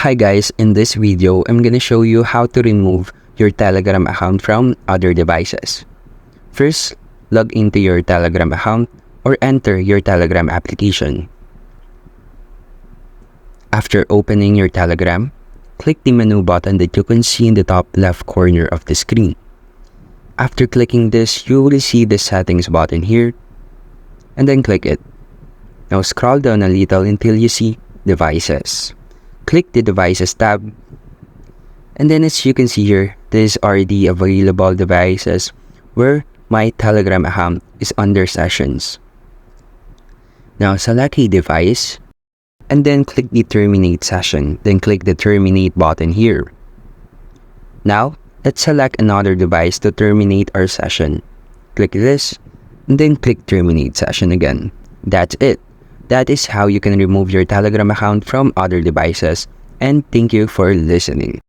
Hi guys, in this video, I'm gonna show you how to remove your Telegram account from other devices. First, log into your Telegram account or enter your Telegram application. After opening your Telegram, click the menu button that you can see in the top left corner of the screen. After clicking this, you will see the settings button here, and then click it. Now scroll down a little until you see devices. Click the devices tab, and then as you can see here, these are the available devices where my Telegram account is under sessions. Now select a device and then click the terminate session, then click the terminate button here. Now let's select another device to terminate our session. Click this and then click terminate session again. That's it. That is how you can remove your Telegram account from other devices, and thank you for listening.